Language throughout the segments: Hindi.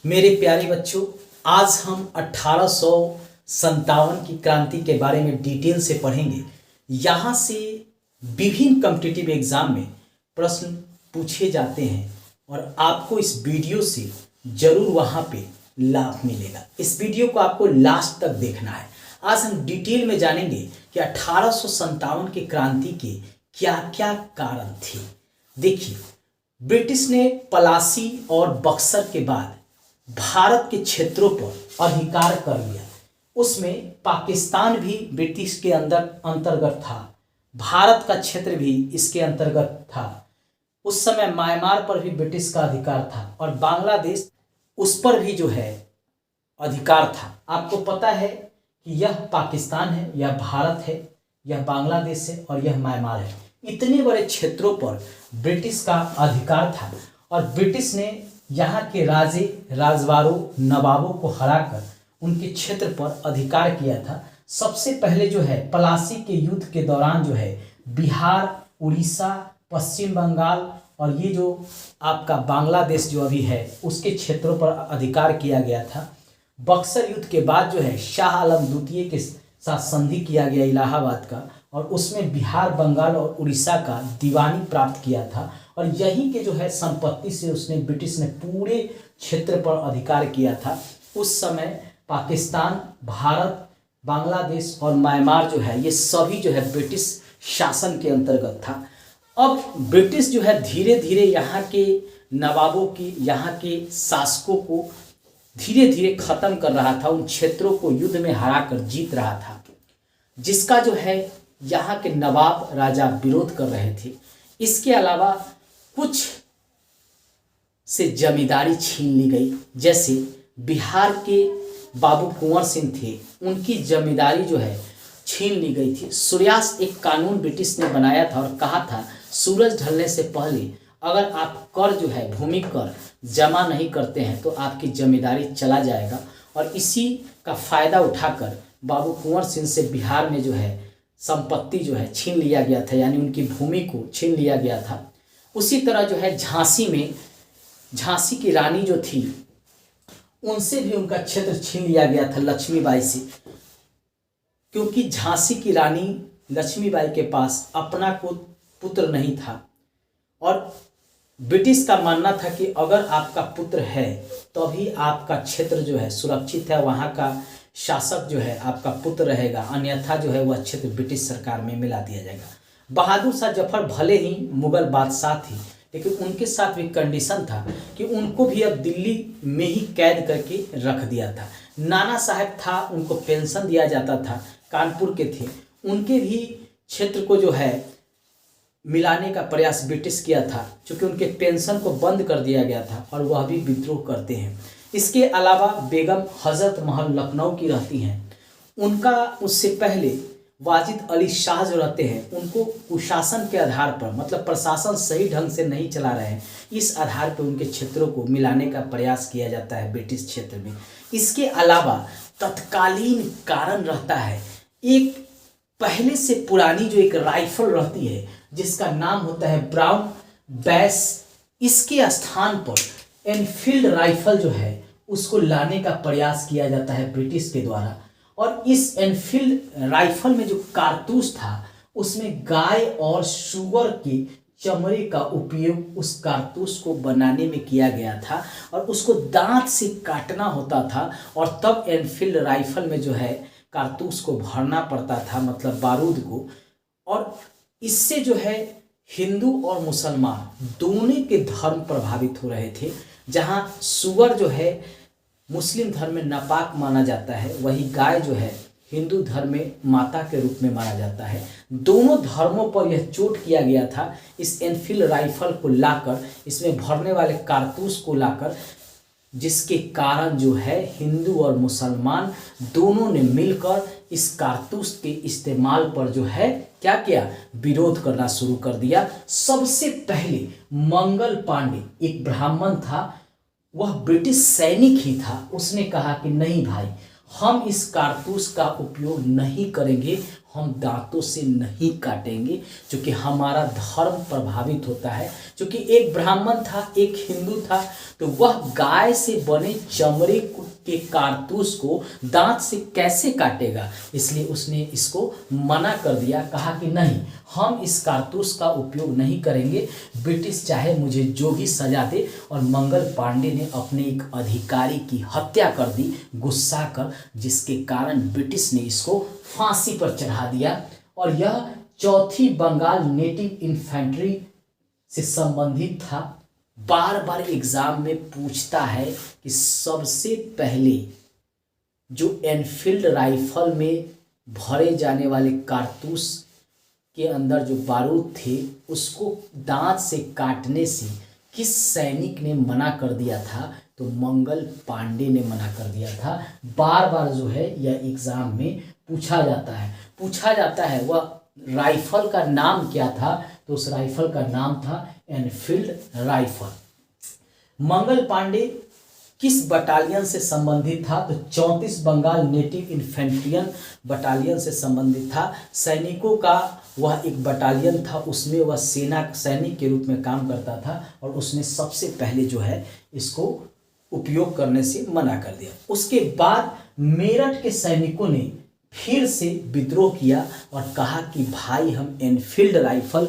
मेरे प्यारे बच्चों, आज हम 1857 की क्रांति के बारे में डिटेल से पढ़ेंगे। यहाँ से विभिन्न कॉम्पिटिटिव एग्जाम में प्रश्न पूछे जाते हैं और आपको इस वीडियो से जरूर वहाँ पे लाभ मिलेगा। इस वीडियो को आपको लास्ट तक देखना है। आज हम डिटेल में जानेंगे कि 1857 की क्रांति के क्या क्या कारण थे। देखिए, ब्रिटिश ने पलासी और बक्सर के बाद भारत के क्षेत्रों पर अधिकार कर लिया। उसमें पाकिस्तान भी ब्रिटिश के अंतर्गत था, भारत का क्षेत्र भी इसके अंतर्गत था। उस समय म्यांमार पर भी ब्रिटिश का अधिकार था और बांग्लादेश उस पर भी जो है अधिकार था। आपको पता है कि यह पाकिस्तान है, यह भारत है, यह बांग्लादेश है और यह म्यांमार है। इतने बड़े क्षेत्रों पर ब्रिटिश का अधिकार था और ब्रिटिश ने यहाँ के राजे राजवारों नवाबों को हराकर उनके क्षेत्र पर अधिकार किया था। सबसे पहले जो है पलासी के युद्ध के दौरान जो है बिहार, उड़ीसा, पश्चिम बंगाल और ये जो आपका बांग्लादेश जो अभी है उसके क्षेत्रों पर अधिकार किया गया था। बक्सर युद्ध के बाद जो है शाह आलम द्वितीय के साथ संधि किया गया इलाहाबाद का, और उसमें बिहार, बंगाल और उड़ीसा का दीवानी प्राप्त किया था और यहीं के जो है संपत्ति से ब्रिटिश ने पूरे क्षेत्र पर अधिकार किया था। उस समय पाकिस्तान, भारत, बांग्लादेश और म्यांमार जो है ये सभी जो है ब्रिटिश शासन के अंतर्गत था। अब ब्रिटिश जो है धीरे धीरे यहाँ के नवाबों की, यहाँ के शासकों को धीरे धीरे खत्म कर रहा था। उन क्षेत्रों को युद्ध में हराकर जीत रहा था, जिसका जो है यहाँ के नवाब राजा विरोध कर रहे थे। इसके अलावा कुछ से जमींदारी छीन ली गई। जैसे बिहार के बाबू कुंवर सिंह थे, उनकी जमींदारी जो है छीन ली गई थी। सूर्यास्त एक कानून ब्रिटिश ने बनाया था और कहा था सूरज ढलने से पहले अगर आप कर जो है भूमि कर जमा नहीं करते हैं तो आपकी जमींदारी चला जाएगा। और इसी का फायदा उठाकर बाबू कुंवर सिंह से बिहार में जो है संपत्ति जो है छीन लिया गया था, यानी उनकी भूमि को छीन लिया गया था। उसी तरह जो है झांसी में झांसी की रानी जो थी उनसे भी उनका क्षेत्र छीन लिया गया था लक्ष्मीबाई से, क्योंकि झांसी की रानी लक्ष्मीबाई के पास अपना कोई पुत्र नहीं था और ब्रिटिश का मानना था कि अगर आपका पुत्र है तभी आपका क्षेत्र जो है सुरक्षित है, वहाँ का शासक जो है आपका पुत्र रहेगा, अन्यथा जो है वह क्षेत्र ब्रिटिश सरकार में मिला दिया जाएगा। बहादुर शाह जफर भले ही मुगल बादशाह थे, लेकिन उनके साथ भी कंडीशन था कि उनको भी अब दिल्ली में ही कैद करके रख दिया था। नाना साहब था, उनको पेंशन दिया जाता था, कानपुर के थे, उनके भी क्षेत्र को जो है मिलाने का प्रयास ब्रिटिश किया था, क्योंकि उनके पेंशन को बंद कर दिया गया था और वह भी विद्रोह करते हैं। इसके अलावा बेगम हजरत महल लखनऊ की रहती हैं। उनका उससे पहले वाजिद अली शाह जो रहते हैं, उनको कुशासन के आधार पर, मतलब प्रशासन सही ढंग से नहीं चला रहे हैं, इस आधार पर उनके क्षेत्रों को मिलाने का प्रयास किया जाता है ब्रिटिश क्षेत्र में। इसके अलावा तत्कालीन कारण रहता है, एक पहले से पुरानी जो एक राइफल रहती है जिसका नाम होता है ब्राउन बैस, इसके स्थान पर एनफील्ड राइफल जो है उसको लाने का प्रयास किया जाता है ब्रिटिश के द्वारा। और इस एनफील्ड राइफल में जो कारतूस था उसमें गाय और सुअर के चमड़े का उपयोग उस कारतूस को बनाने में किया गया था और उसको दांत से काटना होता था और तब एनफील्ड राइफल में जो है कारतूस को भरना पड़ता था, मतलब बारूद को। और इससे जो है हिंदू और मुसलमान दोनों के धर्म प्रभावित हो रहे थे। जहाँ सुअर जो है मुस्लिम धर्म में नापाक माना जाता है, वही गाय जो है हिंदू धर्म में माता के रूप में माना जाता है। दोनों धर्मों पर यह चोट किया गया था। इस एनफील्ड राइफल को लाकर, इसमें भरने वाले कारतूस को लाकर, जिसके कारण जो है हिंदू और मुसलमान दोनों ने मिलकर इस कारतूस के इस्तेमाल पर जो है क्या किया, विरोध करना शुरू कर दिया। सबसे पहले मंगल पांडे एक ब्राह्मण था, वह ब्रिटिश सैनिक ही था। उसने कहा कि नहीं भाई, हम इस कारतूस का उपयोग नहीं करेंगे, हम दांतों से नहीं काटेंगे, क्योंकि हमारा धर्म प्रभावित होता है। क्योंकि एक ब्राह्मण था, एक हिंदू था, तो वह गाय से बने चमड़े के कारतूस को दांत से कैसे काटेगा, इसलिए उसने इसको मना कर दिया। कहा कि नहीं, हम इस कारतूस का उपयोग नहीं करेंगे, ब्रिटिश चाहे मुझे जो भी सजा दे। और मंगल पांडे ने अपने एक अधिकारी की हत्या कर दी गुस्सा कर, जिसके कारण ब्रिटिश ने इसको फांसी पर चढ़ा दिया। और यह चौथी बंगाल नेटिव इन्फेंट्री से संबंधित था। बार बार एग्जाम में पूछता है कि सबसे पहले जो एनफील्ड राइफल में भरे जाने वाले कारतूस के अंदर जो बारूद थे उसको दांत से काटने से किस सैनिक ने मना कर दिया था, तो मंगल पांडे ने मना कर दिया था। बार बार जो है यह एग्जाम में पूछा जाता है वह राइफल का नाम क्या था, तो उस राइफल का नाम था एनफील्ड राइफल। मंगल पांडे किस बटालियन से संबंधित था, तो 34 बंगाल नेटिव इन्फेंट्रियन बटालियन से संबंधित था। सैनिकों का वह एक बटालियन था, उसमें वह सेना सैनिक के रूप में काम करता था और उसने सबसे पहले जो है इसको उपयोग करने से मना कर दिया। उसके बाद मेरठ के सैनिकों ने फिर से विद्रोह किया और कहा कि भाई हम एनफील्ड राइफल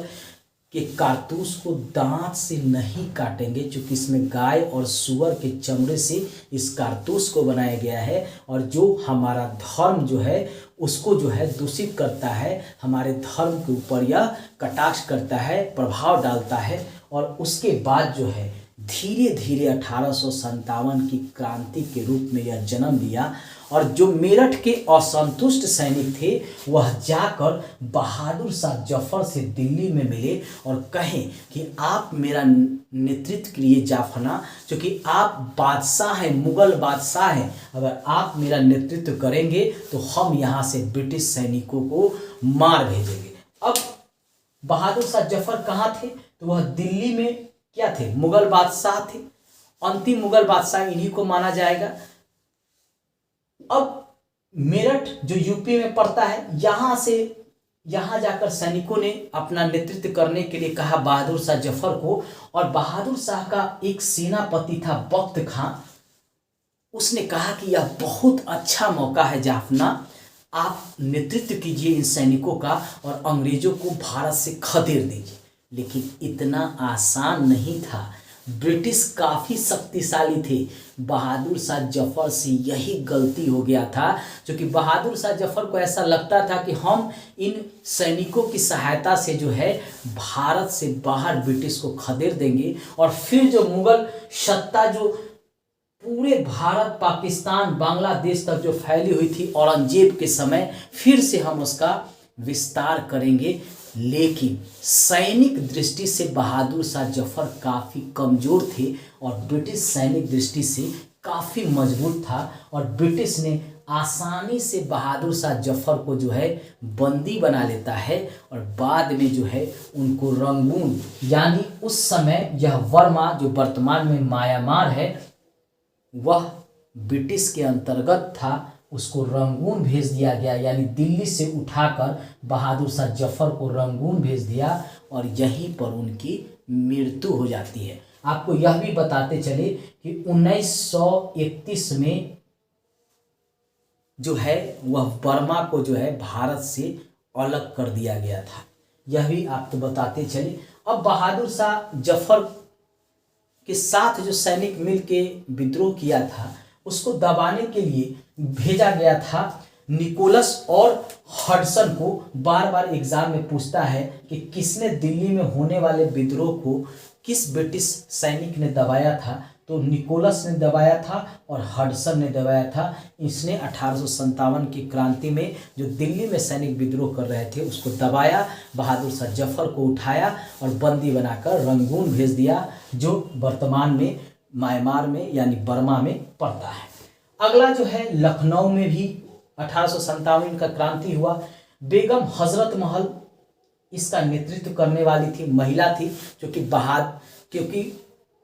के कारतूस को दांत से नहीं काटेंगे, क्योंकि इसमें गाय और सूअर के चमड़े से इस कारतूस को बनाया गया है और जो हमारा धर्म जो है उसको जो है दूषित करता है, हमारे धर्म के ऊपर यह कटाक्ष करता है, प्रभाव डालता है। और उसके बाद जो है धीरे धीरे 1857 की क्रांति के रूप में यह जन्म लिया। और जो मेरठ के असंतुष्ट सैनिक थे वह जाकर बहादुर शाह जफर से दिल्ली में मिले और कहें कि आप मेरा नेतृत्व करिए जाफना, क्योंकि आप बादशाह हैं, मुगल बादशाह हैं, अगर आप मेरा नेतृत्व करेंगे तो हम यहाँ से ब्रिटिश सैनिकों को मार भेजेंगे। अब बहादुर शाह जफर कहाँ थे, तो वह दिल्ली में क्या थे, मुगल बादशाह थे, अंतिम मुगल बादशाह इन्हीं को माना जाएगा। अब मेरठ जो यूपी में पड़ता है, यहाँ जाकर सैनिकों ने अपना नेतृत्व करने के लिए कहा बहादुर शाह जफर को। और बहादुर शाह का एक सेनापति था बख्त खां, उसने कहा कि यह बहुत अच्छा मौका है जाफना, आप नेतृत्व कीजिए इन सैनिकों का और अंग्रेजों को भारत से खदेड़ दीजिए। लेकिन इतना आसान नहीं था, ब्रिटिश काफ़ी शक्तिशाली थे। बहादुर शाह जफर से यही गलती हो गया था, क्योंकि बहादुर शाह जफर को ऐसा लगता था कि हम इन सैनिकों की सहायता से जो है भारत से बाहर ब्रिटिश को खदेड़ देंगे और फिर जो मुगल सत्ता जो पूरे भारत, पाकिस्तान, बांग्लादेश तक जो फैली हुई थी औरंगजेब के समय, फिर से हम उसका विस्तार करेंगे। लेकिन सैनिक दृष्टि से बहादुर शाह जफर काफ़ी कमज़ोर थे और ब्रिटिश सैनिक दृष्टि से काफ़ी मजबूत था। और ब्रिटिश ने आसानी से बहादुर शाह जफर को जो है बंदी बना लेता है और बाद में जो है उनको रंगून, यानी उस समय यह बर्मा जो वर्तमान में म्यांमार है वह ब्रिटिश के अंतर्गत था, उसको रंगून भेज दिया गया, यानी दिल्ली से उठाकर बहादुर शाह जफर को रंगून भेज दिया और यहीं पर उनकी मृत्यु हो जाती है। आपको यह भी बताते चले कि 1931 में जो है वह बर्मा को जो है भारत से अलग कर दिया गया था, यह भी आपको बताते चले। अब बहादुर शाह जफर के साथ जो सैनिक मिल के विद्रोह किया था उसको दबाने के लिए भेजा गया था निकोलस और हडसन को। बार बार एग्जाम में पूछता है कि किसने दिल्ली में होने वाले विद्रोह को किस ब्रिटिश सैनिक ने दबाया था, तो निकोलस ने दबाया था और हडसन ने दबाया था। इसने 1857 की क्रांति में जो दिल्ली में सैनिक विद्रोह कर रहे थे उसको दबाया, बहादुर शाह जफर को उठाया और बंदी बनाकर रंगून भेज दिया, जो वर्तमान में म्यांमार में यानी बर्मा में पड़ता है। अगला जो है लखनऊ में भी 1857 का क्रांति हुआ। बेगम हजरत महल इसका नेतृत्व करने वाली थी, महिला थी, क्योंकि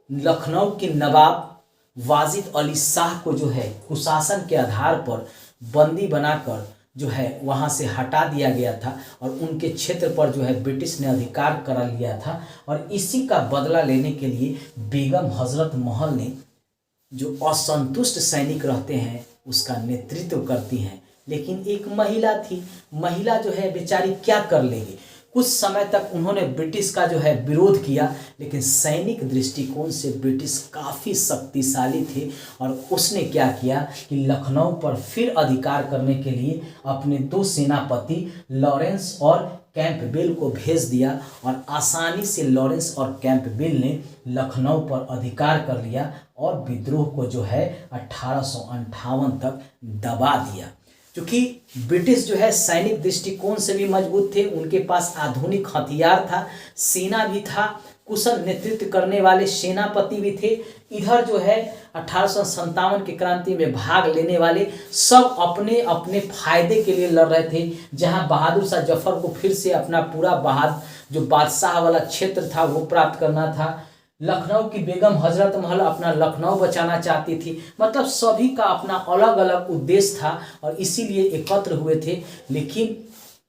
लखनऊ के नवाब वाजिद अली शाह को जो है कुशासन के आधार पर बंदी बनाकर जो है वहाँ से हटा दिया गया था और उनके क्षेत्र पर जो है ब्रिटिश ने अधिकार करा लिया था। और इसी का बदला लेने के लिए बेगम हजरत महल ने जो असंतुष्ट सैनिक रहते हैं उसका नेतृत्व करती हैं। लेकिन एक महिला थी, महिला जो है बेचारी क्या कर लेगी। कुछ समय तक उन्होंने ब्रिटिश का जो है विरोध किया, लेकिन सैनिक दृष्टिकोण से ब्रिटिश काफ़ी शक्तिशाली थे और उसने क्या किया कि लखनऊ पर फिर अधिकार करने के लिए अपने 2 सेनापति लॉरेंस और कैंपबेल को भेज दिया और आसानी से लॉरेंस और कैंपबेल ने लखनऊ पर अधिकार कर लिया और विद्रोह को जो है 1858 तक दबा दिया। क्योंकि ब्रिटिश जो है सैनिक दृष्टिकोण से भी मजबूत थे, उनके पास आधुनिक हथियार था, सेना भी था, कुशल नेतृत्व करने वाले सेनापति भी थे। इधर जो है 1857 की क्रांति में भाग लेने वाले सब अपने अपने फायदे के लिए लड़ रहे थे। जहां बहादुर शाह जफर को फिर से अपना पूरा जो बादशाह वाला क्षेत्र था वो प्राप्त करना था, लखनऊ की बेगम हजरत महल अपना लखनऊ बचाना चाहती थी। मतलब सभी का अपना अलग अलग उद्देश्य था और इसीलिए एकत्र हुए थे। लेकिन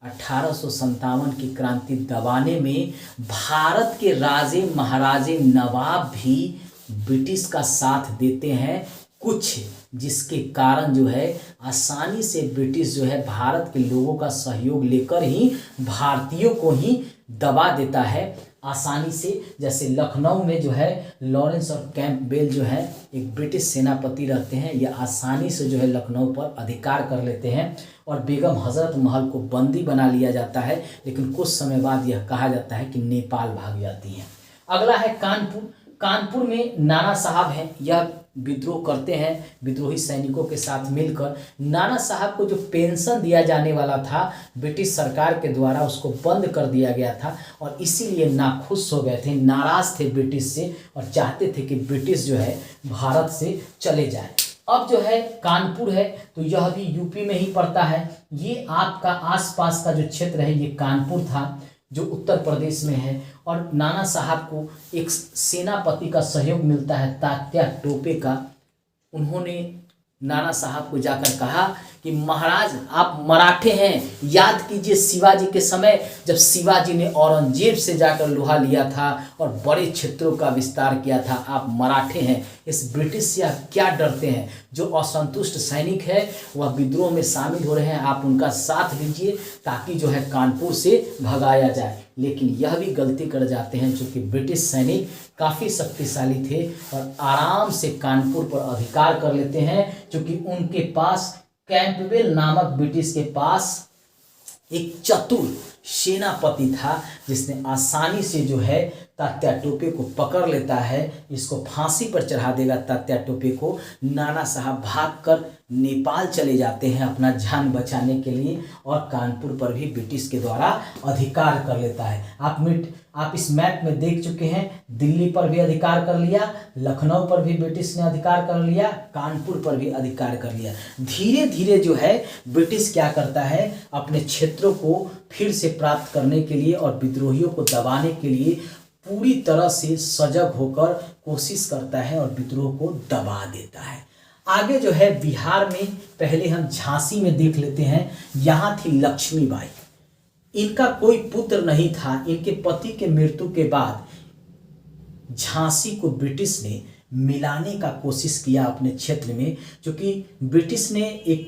1857 की क्रांति दबाने में भारत के राजे महाराजे नवाब भी ब्रिटिश का साथ देते हैं कुछ, जिसके कारण जो है आसानी से ब्रिटिश जो है भारत के लोगों का सहयोग लेकर ही भारतीयों को ही दबा देता है आसानी से। जैसे लखनऊ में जो है लॉरेंस और कैंपबेल जो है एक ब्रिटिश सेनापति रहते हैं, ये आसानी से जो है लखनऊ पर अधिकार कर लेते हैं और बेगम हजरत महल को बंदी बना लिया जाता है। लेकिन कुछ समय बाद यह कहा जाता है कि नेपाल भाग जाती है। अगला है कानपुर। कानपुर में नाना साहब हैं, यह विद्रोह करते हैं विद्रोही सैनिकों के साथ मिलकर। नाना साहब को जो पेंशन दिया जाने वाला था ब्रिटिश सरकार के द्वारा उसको बंद कर दिया गया था और इसीलिए नाखुश हो गए थे, नाराज थे ब्रिटिश से और चाहते थे कि ब्रिटिश जो है भारत से चले जाए। अब जो है कानपुर है तो यह भी यूपी में ही पड़ता है। ये आपका आसपास का जो क्षेत्र है ये कानपुर था जो उत्तर प्रदेश में है। और नाना साहब को एक सेनापति का सहयोग मिलता है तात्या टोपे का। उन्होंने नाना साहब को जाकर कहा कि महाराज आप मराठे हैं, याद कीजिए शिवाजी के समय जब शिवाजी ने औरंगजेब से जाकर लोहा लिया था और बड़े क्षेत्रों का विस्तार किया था, आप मराठे हैं, इस ब्रिटिश से आप क्या डरते हैं। जो असंतुष्ट सैनिक है वह विद्रोह में शामिल हो रहे हैं, आप उनका साथ दीजिए ताकि जो है कानपुर से भगाया जाए। लेकिन यह भी गलती कर जाते हैं क्योंकि ब्रिटिश सैनिक काफ़ी शक्तिशाली थे और आराम से कानपुर पर अधिकार कर लेते हैं क्योंकि उनके पास कैंपबेल नामक ब्रिटिश के पास एक चतुर सेनापति था जिसने आसानी से जो है तात्या टोपे को पकड़ लेता है, इसको फांसी पर चढ़ा देगा तात्या टोपे को। नाना साहब भागकर नेपाल चले जाते हैं अपना जान बचाने के लिए और कानपुर पर भी ब्रिटिश के द्वारा अधिकार कर लेता है। आप इस मैप में देख चुके हैं, दिल्ली पर भी अधिकार कर लिया, लखनऊ पर भी ब्रिटिश ने अधिकार कर लिया, कानपुर पर भी अधिकार कर लिया। धीरे धीरे जो है ब्रिटिश क्या करता है अपने क्षेत्रों को फिर से प्राप्त करने के लिए और विद्रोहियों को दबाने के लिए पूरी तरह से सजग होकर कोशिश करता है और विद्रोह को दबा देता है। आगे जो है बिहार में पहले हम झांसी में देख लेते हैं। यहाँ थी लक्ष्मीबाई, इनका कोई पुत्र नहीं था। इनके पति के मृत्यु के बाद झांसी को ब्रिटिश ने मिलाने का कोशिश किया अपने क्षेत्र में, क्योंकि ब्रिटिश ने एक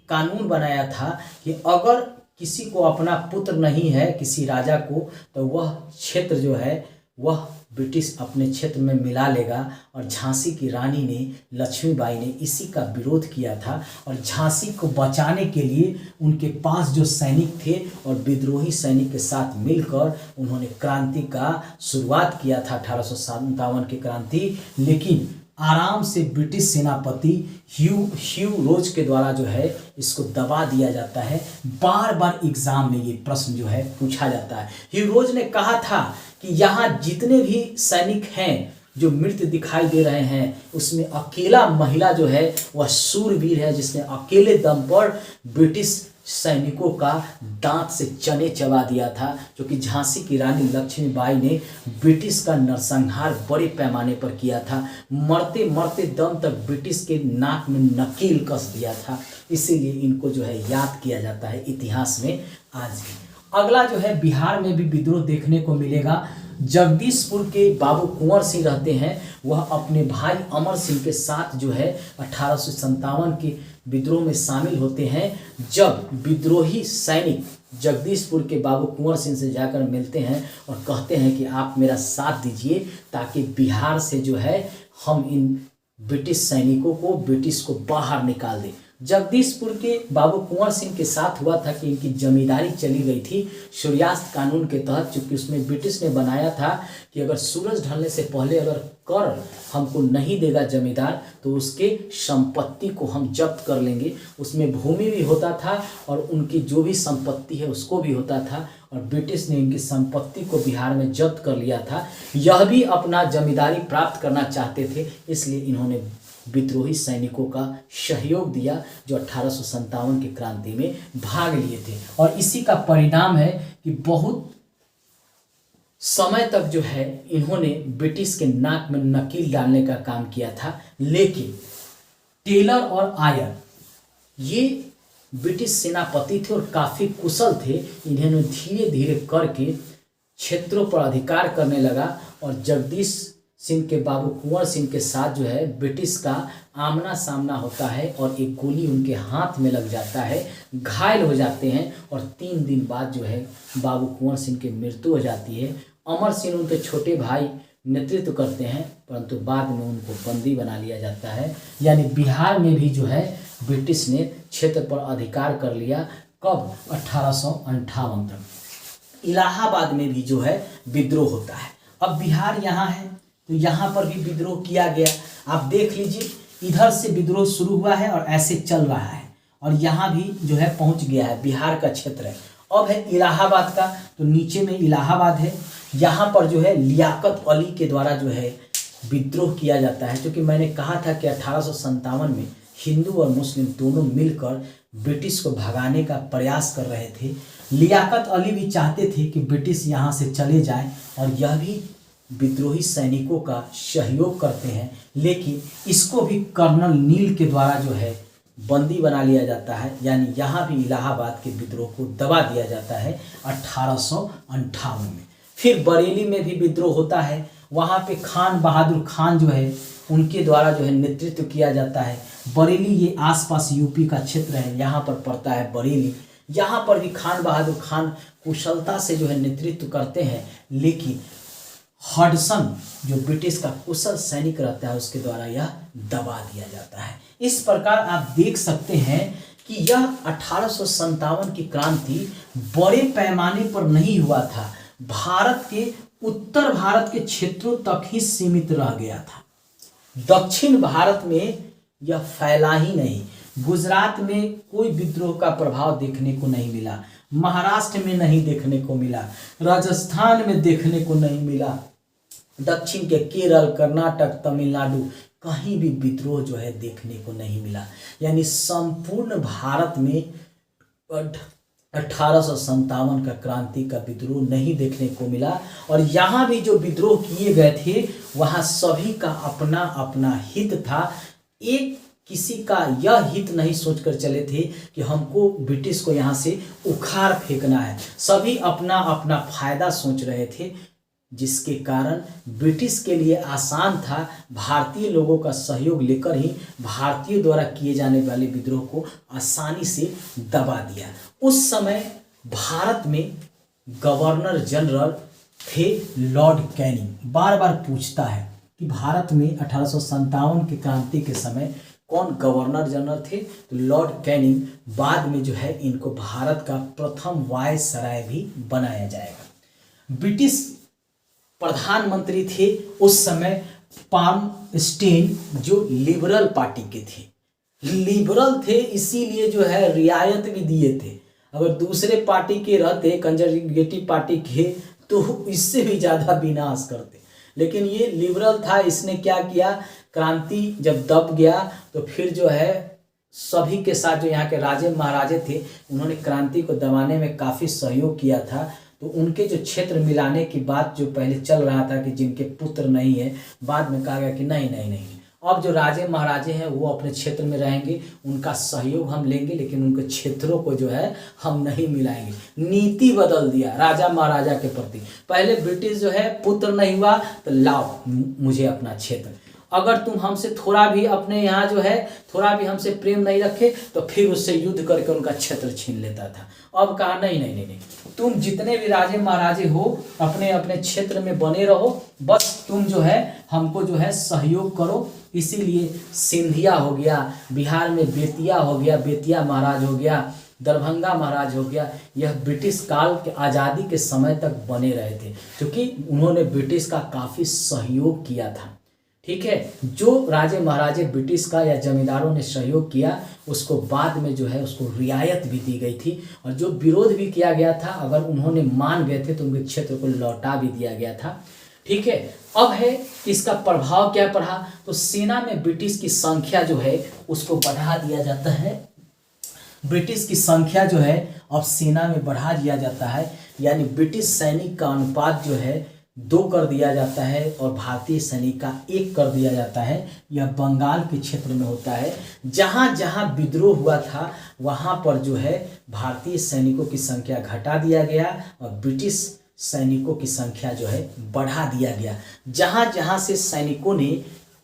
कानून बनाया था कि अगर किसी को अपना पुत्र नहीं है किसी राजा को तो वह क्षेत्र जो है वह ब्रिटिश अपने क्षेत्र में मिला लेगा। और झांसी की रानी ने लक्ष्मीबाई ने इसी का विरोध किया था और झांसी को बचाने के लिए उनके पास जो सैनिक थे और विद्रोही सैनिक के साथ मिलकर उन्होंने क्रांति का शुरुआत किया था 1857 की क्रांति। लेकिन आराम से ब्रिटिश सेनापति ह्यू रोज के द्वारा जो है इसको दबा दिया जाता है। बार बार एग्जाम में ये प्रश्न जो है पूछा जाता है। ह्यू रोज ने कहा था कि यहाँ जितने भी सैनिक हैं जो मृत दिखाई दे रहे हैं उसमें अकेला महिला जो है वह शूरवीर है, जिसने अकेले दम पर ब्रिटिश सैनिकों का दांत से चने चबा दिया था, जो कि झांसी की रानी लक्ष्मीबाई ने ब्रिटिश का नरसंहार बड़े पैमाने पर किया था। मरते मरते दम तक ब्रिटिश के नाक में नकील कस दिया था। इसीलिए इनको जो है याद किया जाता है इतिहास में आज भी। अगला जो है बिहार में भी विद्रोह देखने को मिलेगा। जगदीशपुर के बाबू कुंवर सिंह रहते हैं, वह अपने भाई अमर सिंह के साथ जो है 1857 के विद्रोह में शामिल होते हैं। जब विद्रोही सैनिक जगदीशपुर के बाबू कुंवर सिंह से जाकर मिलते हैं और कहते हैं कि आप मेरा साथ दीजिए ताकि बिहार से जो है हम इन ब्रिटिश सैनिकों को, ब्रिटिश को बाहर निकाल दें। जगदीशपुर के बाबू कुंवर सिंह के साथ हुआ था कि इनकी जमींदारी चली गई थी सूर्यास्त कानून के तहत, चूँकि उसमें ब्रिटिश ने बनाया था कि अगर सूरज ढलने से पहले अगर कर हमको नहीं देगा जमींदार तो उसके संपत्ति को हम जब्त कर लेंगे। उसमें भूमि भी होता था और उनकी जो भी संपत्ति है उसको भी होता था, और ब्रिटिश ने इनकी संपत्ति को बिहार में जब्त कर लिया था। यह भी अपना जमींदारी प्राप्त करना चाहते थे, इसलिए इन्होंने विद्रोही सैनिकों का सहयोग दिया जो 1857 की क्रांति में भाग लिए थे। और इसी का परिणाम है कि बहुत समय तक जो है इन्होंने ब्रिटिश के नाक में नकील डालने का काम किया था। लेकिन टेलर और आयर ये ब्रिटिश सेनापति थे और काफ़ी कुशल थे। इन्होंने धीरे धीरे करके क्षेत्रों पर अधिकार करने लगा और जगदीश सिंह के बाबू कुंवर सिंह के साथ जो है ब्रिटिश का आमना सामना होता है और एक गोली उनके हाथ में लग जाता है, घायल हो जाते हैं और 3 दिन बाद जो है बाबू कुंवर सिंह की मृत्यु हो जाती है। अमर सिंह उनके छोटे भाई नेतृत्व करते हैं, परंतु बाद में उनको बंदी बना लिया जाता है। यानी बिहार में भी जो है ब्रिटिश ने क्षेत्र पर अधिकार कर लिया। कब? 1858 तक। इलाहाबाद में भी जो है विद्रोह होता है। अब बिहार यहाँ है तो यहाँ पर भी विद्रोह किया गया। आप देख लीजिए, इधर से विद्रोह शुरू हुआ है और ऐसे चल रहा है और यहाँ भी जो है पहुँच गया है, बिहार का क्षेत्र है। अब है इलाहाबाद का, तो नीचे में इलाहाबाद है। यहाँ पर जो है लियाकत अली के द्वारा जो है विद्रोह किया जाता है, क्योंकि मैंने कहा था कि 1857 में हिंदू और मुस्लिम दोनों मिलकर ब्रिटिश को भगाने का प्रयास कर रहे थे। लियाकत अली भी चाहते थे कि ब्रिटिश यहाँ से चले जाए और यह भी विद्रोही सैनिकों का सहयोग करते हैं, लेकिन इसको भी कर्नल नील के द्वारा जो है बंदी बना लिया जाता है। यानी यहाँ भी इलाहाबाद के विद्रोह को दबा दिया जाता है 1858 में। फिर बरेली में भी विद्रोह होता है। वहाँ पे खान बहादुर खान जो है उनके द्वारा जो है नेतृत्व किया जाता है। बरेली ये आसपास यूपी का क्षेत्र है, यहाँ पर पड़ता है बरेली। यहाँ पर भी खान बहादुर खान कुशलता से जो है नेतृत्व करते हैं, लेकिन हडसन जो ब्रिटिश का कुशल सैनिक रहता है उसके द्वारा यह दबा दिया जाता है। इस प्रकार आप देख सकते हैं कि यह 1857 की क्रांति बड़े पैमाने पर नहीं हुआ था, भारत के उत्तर भारत के क्षेत्रों तक ही सीमित रह गया था। दक्षिण भारत में यह फैला ही नहीं। गुजरात में कोई विद्रोह का प्रभाव देखने को नहीं मिला, महाराष्ट्र में नहीं देखने को मिला, राजस्थान में देखने को नहीं मिला, दक्षिण के केरल, कर्नाटक, तमिलनाडु कहीं भी विद्रोह जो है देखने को नहीं मिला। यानी संपूर्ण भारत में 1857 का क्रांति का विद्रोह नहीं देखने को मिला। और यहाँ भी जो विद्रोह किए गए थे वहाँ सभी का अपना अपना हित था। एक किसी का यह हित नहीं सोचकर चले थे कि हमको ब्रिटिश को यहाँ से उखाड़ फेंकना है। सभी अपना अपना फायदा सोच रहे थे, जिसके कारण ब्रिटिश के लिए आसान था भारतीय लोगों का सहयोग लेकर ही भारतीयों द्वारा किए जाने वाले विद्रोह को आसानी से दबा दिया। उस समय भारत में गवर्नर जनरल थे लॉर्ड कैनिंग। बार बार पूछता है कि भारत में 1857 की क्रांति के समय कौन गवर्नर जनरल थे, तो लॉर्ड कैनिंग। बाद में जो है इनको भारत का प्रथम वायसराय भी बनाया जाएगा। ब्रिटिश प्रधानमंत्री थे उस समय पाल्मस्टीन, जो लिबरल पार्टी के थे। लिबरल थे इसीलिए जो है रियायत भी दिए थे। अगर दूसरे पार्टी के रहते, कंजर्वेटिव पार्टी के, तो इससे भी ज़्यादा विनाश करते। लेकिन ये लिबरल था, इसने क्या किया, क्रांति जब दब गया तो फिर जो है सभी के साथ जो यहाँ के राजे महाराजे थे उन्होंने क्रांति को दबाने में काफ़ी सहयोग किया था। तो उनके जो क्षेत्र मिलाने की बात जो पहले चल रहा था कि जिनके पुत्र नहीं है, बाद में कहा गया कि नहीं नहीं नहीं, अब जो राजे महाराजे हैं वो अपने क्षेत्र में रहेंगे, उनका सहयोग हम लेंगे, लेकिन उनके क्षेत्रों को जो है हम नहीं मिलाएंगे। नीति बदल दिया राजा महाराजा के प्रति। पहले ब्रिटिश जो है पुत्र नहीं हुआ तो लाओ मुझे अपना क्षेत्र, अगर तुम हमसे थोड़ा भी अपने यहाँ जो है थोड़ा भी हमसे प्रेम नहीं रखे तो फिर उससे युद्ध करके उनका क्षेत्र छीन लेता था। अब कहा नहीं नहीं नहीं नहीं, तुम जितने भी राजे महाराजे हो अपने अपने क्षेत्र में बने रहो, बस तुम जो है हमको जो है सहयोग करो। इसीलिए सिंधिया हो गया, बिहार में बेतिया हो गया, बेतिया महाराज हो गया, दरभंगा महाराज हो गया, यह ब्रिटिश काल के आज़ादी के समय तक बने रहे थे क्योंकि उन्होंने ब्रिटिश का काफ़ी सहयोग किया था। ठीक है, जो राजे महाराजे ब्रिटिश का या जमींदारों ने सहयोग किया उसको बाद में जो है उसको रियायत भी दी गई थी, और जो विरोध भी किया गया था अगर उन्होंने मान गए थे तो उनके क्षेत्र को लौटा भी दिया गया था। ठीक है, अब है इसका प्रभाव क्या पड़ा, तो सेना में ब्रिटिश की संख्या जो है उसको बढ़ा दिया जाता है। ब्रिटिश की संख्या जो है अब सेना में बढ़ा दिया जाता है, यानी ब्रिटिश सैनिक का अनुपात जो है 2 कर दिया जाता है और भारतीय सैनिक का 1 कर दिया जाता है। यह बंगाल के क्षेत्र में होता है। जहाँ जहाँ विद्रोह हुआ था वहाँ पर जो है भारतीय सैनिकों की संख्या घटा दिया गया और ब्रिटिश सैनिकों की संख्या जो है बढ़ा दिया गया। जहाँ जहाँ से सैनिकों ने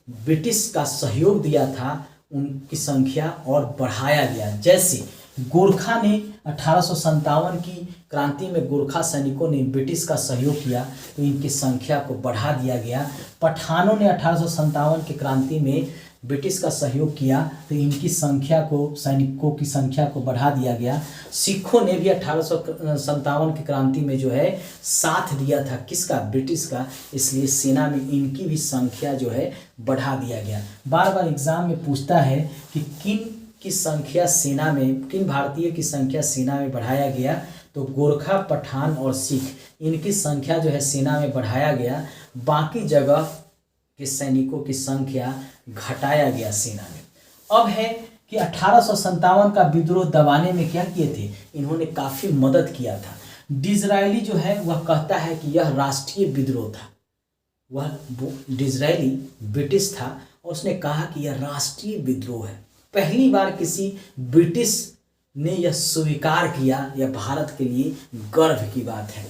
ब्रिटिश का सहयोग दिया था उनकी संख्या और बढ़ाया गया। जैसे गोरखा ने 1857 की क्रांति में गोरखा सैनिकों ने ब्रिटिश का सहयोग किया तो इनकी संख्या को बढ़ा दिया गया। पठानों ने 1857 की क्रांति में ब्रिटिश का सहयोग किया तो इनकी संख्या को, सैनिकों की संख्या को बढ़ा दिया गया। सिखों ने भी 1857 की क्रांति में जो है साथ दिया था किसका, ब्रिटिश का, इसलिए सेना में इनकी भी संख्या जो है बढ़ा दिया गया। बार बार एग्जाम में पूछता है कि किन की संख्या सेना में, किन भारतीय की संख्या सेना में बढ़ाया गया, तो गोरखा, पठान और सिख इनकी संख्या जो है सेना में बढ़ाया गया, बाकी जगह के सैनिकों की संख्या घटाया गया सेना में। अब है कि 1857 का विद्रोह दबाने में क्या किए थे, इन्होंने काफ़ी मदद किया था। डिज़रायली जो है वह कहता है कि यह राष्ट्रीय विद्रोह था। वह डिज़रायली ब्रिटिश था और उसने कहा कि यह राष्ट्रीय विद्रोह है। पहली बार किसी ब्रिटिश ने यह स्वीकार किया, यह भारत के लिए गर्व की बात है।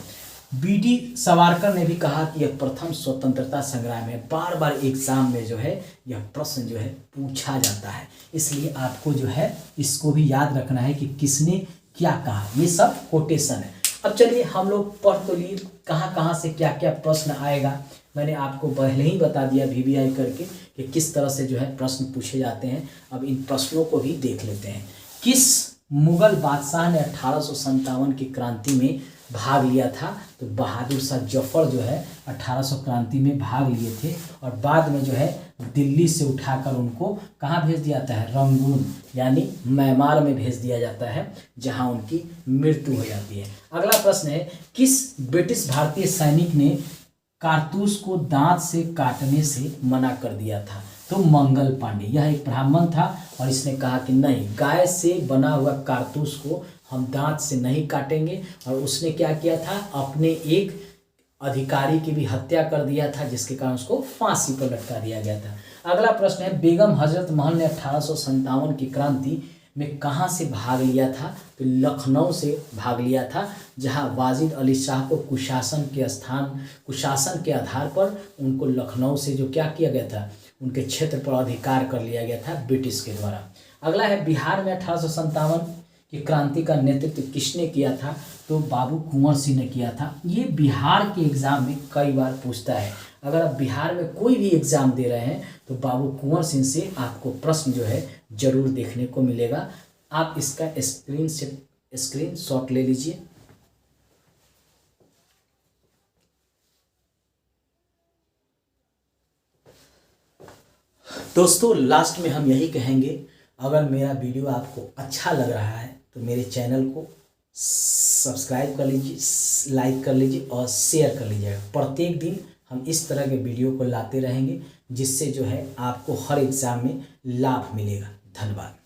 बी.डी. सावरकर ने भी कहा कि यह प्रथम स्वतंत्रता संग्राम है। बार बार एग्जाम में जो है यह प्रश्न जो है पूछा जाता है, इसलिए आपको जो है इसको भी याद रखना है कि किसने क्या कहा। ये सब कोटेशन है। अब चलिए हम लोग पढ़ तो लिए कहाँ कहाँ से क्या क्या प्रश्न आएगा। मैंने आपको पहले ही बता दिया VBI करके कि किस तरह से जो है प्रश्न पूछे जाते हैं। अब इन प्रश्नों को भी देख लेते हैं। किस मुगल बादशाह ने 1857 की क्रांति में भाग लिया था, तो बहादुर शाह जफर जो है 1800 क्रांति में भाग लिए थे और बाद में जो है दिल्ली से उठाकर उनको कहाँ भेज दिया जाता है, रंगून यानी म्यांमार में भेज दिया जाता है, जहां उनकी मृत्यु हो जाती है। अगला प्रश्न है, किस ब्रिटिश भारतीय सैनिक ने कारतूस को दांत से काटने से मना कर दिया था, तो मंगल पांडे। यह एक ब्राह्मण था और इसने कहा कि नहीं, गाय से बना हुआ कारतूस को हम दांत से नहीं काटेंगे, और उसने क्या किया था, अपने एक अधिकारी की भी हत्या कर दिया था, जिसके कारण उसको फांसी पर लटका दिया गया था। अगला प्रश्न है, बेगम हजरत महल ने 1857 की क्रांति में कहाँ से भाग लिया था, तो लखनऊ से भाग लिया था, जहाँ वाजिद अली शाह को कुशासन के आधार पर उनको लखनऊ से जो क्या किया गया था, उनके क्षेत्र पर अधिकार कर लिया गया था ब्रिटिश के द्वारा। अगला है, बिहार में 1857 की क्रांति का नेतृत्व किसने किया था, तो बाबू कुंवर सिंह ने किया था। ये बिहार के एग्जाम में कई बार पूछता है। अगर आप बिहार में कोई भी एग्जाम दे रहे हैं तो बाबू कुंवर सिंह से आपको प्रश्न जो है जरूर देखने को मिलेगा। आप इसका स्क्रीनशॉट ले लीजिए। दोस्तों लास्ट में हम यही कहेंगे, अगर मेरा वीडियो आपको अच्छा लग रहा है तो मेरे चैनल को सब्सक्राइब कर लीजिए, लाइक कर लीजिए और शेयर कर लीजिएगा। प्रत्येक दिन हम इस तरह के वीडियो को लाते रहेंगे, जिससे जो है आपको हर एग्ज़ाम में लाभ मिलेगा। धन्यवाद।